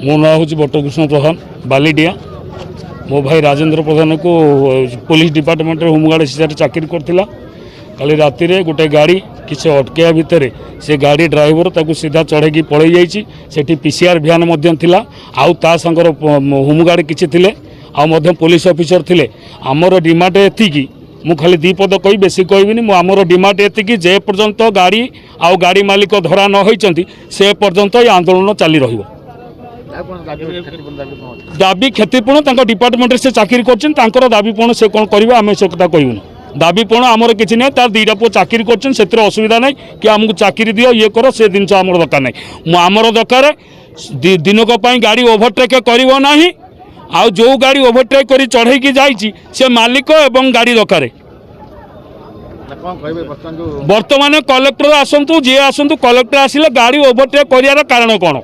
मो ना हूँ बट्टकृष्ण प्रधान बालीडिया। मो भाई राजेंद्र प्रधान को पुलिस डिपार्टमेंट होमगार्ड हिसाब से चाकरी करथिला। काली राति रे गोटे गाड़ी किसी अटकैया भितर से गाड़ी ड्राइवर ताकू सीधा चढ़ेकी पलि जाइए। सेठी पीसीआर भ्यान मध्य थिला आउ ता संगर होमगार्ड किछि थिले आउ मध्य पुलिस ऑफिसर थिले। आमर डिमांड एतिकी मु खाली दी पद कही बेसी कहबिनी। मु आमर डिमांड एतिकी जे पर्यंत गाड़ी आउ गाड़ी मालिक धरा न होइचंती से पर्यंत ये आंदोलन चली रहिबो। दाबी क्षतिपूर्ण डिपार्टमेंट से चाकरी कर दाबी पूर्ण से कौन कर आम से कथा कहून। दाबी पूर्ण आमर किसी ना तार दुईटा पुओ चाकरी कर असुविधा ना कि आमको चाकरी दियो ये कर से जिन आमर दरकार ना। आमर दरकार दिनक गाड़ी ओभरटेक करना आ जो गाड़ी ओभरटेक कर चढ़ेकी जाइए से मालिक एवं गाड़ी दरकार। बर्तमान कलेक्टर आसतु जी आसतु कलेक्टर आसिले गाड़ी ओभरटेक करार कारण कौन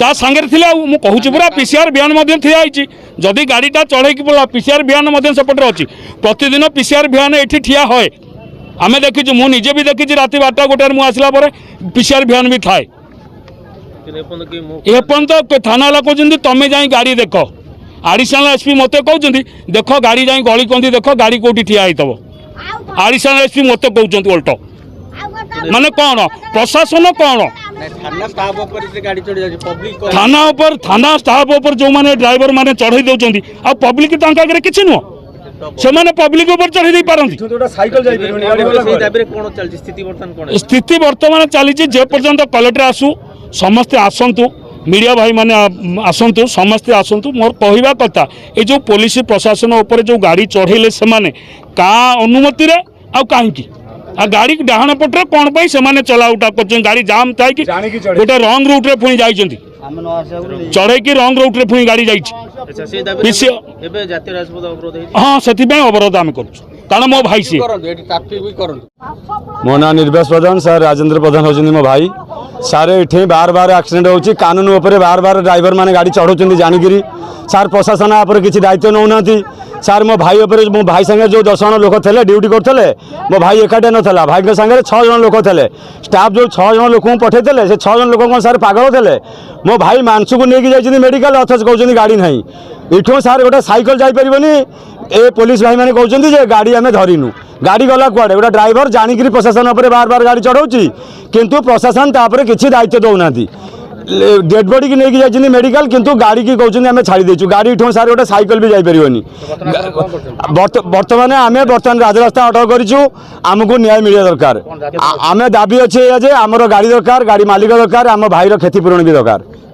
ता सांगे मुझे कहूँ पूरा पीसीआर भ्यान थी। जदि गाड़ीटा चढ़ेकी पड़ा पीसीआर भ्यान सेपटे अच्छी प्रतिदिन पीसीआर भ्यान ये ठिया हुए आम देखीचु। मुझे भी देखी रात 12टा 1टार मुझे आसला पीसीआर भ्यान भी थाए। एपर्यंत थाना वाला कहते तुम जा गाड़ी देख आडिशनाल एसपी मत कहते देख गाड़ी जा गली कंदी देख गाड़ी कौटी ठिया होता। आडिशनाल एसपी मत कहते उल्ट माने कौन प्रशासन कौन थाना स्टाफ जो माने ड्राइवर माने चढ़ई दौरान आ पब्लिक किसी नुह से पब्लिक चढ़ई पारती। स्थिति बर्तमान चली जे पर्यंत कलेक्टर आसू समस्ते आसतु मीडिया भाई माने आसतु समस्ते आसतु। मोर कहवा कथा ये जो पुलिस प्रशासन उपर जो गाड़ी चढ़ेले से का अनुमति रे आ कहीं आ गाड़ी डाहाण पटे कौन पाई से चलाउटा कर गाड़ी जाम था कि गोटे रंग रूट रे पुणी जाइछंती चढ़े कि रंग रूट रे पुणी गाड़ी जाइछि। हाँ से अवरोध आम कर मो भाई सी मो ना निर्भेष प्रधान सर राजेंद्र प्रधान होचंदी मो भाई सार ये बार बार एक्सीडेंट होची कानून उपर बार बार ड्राइवर माने गाड़ी चढ़ाउछंदी जानिगिरी सार प्रशासन आप किसी दायित्व नौना सार मो भाई उपर मो भाई संगे जो 10 जन लोक थे ड्यूटी करते मो भाई एकाटिया नाला भाई संगे 6 जन लोक थे स्टाफ जो 6 जन लोक पठे से 6 जन लोक सार पागल थे। मो भाई मानसू को लेकिन जाइए मेडिकल अथच कहते गाड़ी ना इठू सार गोटे सैकल जापरि ए पुलिस भाई मैंने कहते गाड़ी आम धरीनु गाड़ी गला कुआड़े गोटे ड्राइवर जानिक प्रशासन उपर बार बार गाड़ी चढ़ाऊँगी किंतु प्रशासन तापर किसी दायित्व दौना डेड बॉडी की लेकिन जाइए मेडिकल किंतु गाड़ी की कहते आम छाड़ी देचु गाड़ी इठू सार गोटे सैकल भी जापरि बर्तमान आम बर्तमान राजरास्ता अटक करूँ आमको न्याय मिले दरकार। आम दाबी अच्छे आमर गाड़ी दरकार गाड़ी मालिक दरकार आम भाईर क्षतिपूरण भी दरकार।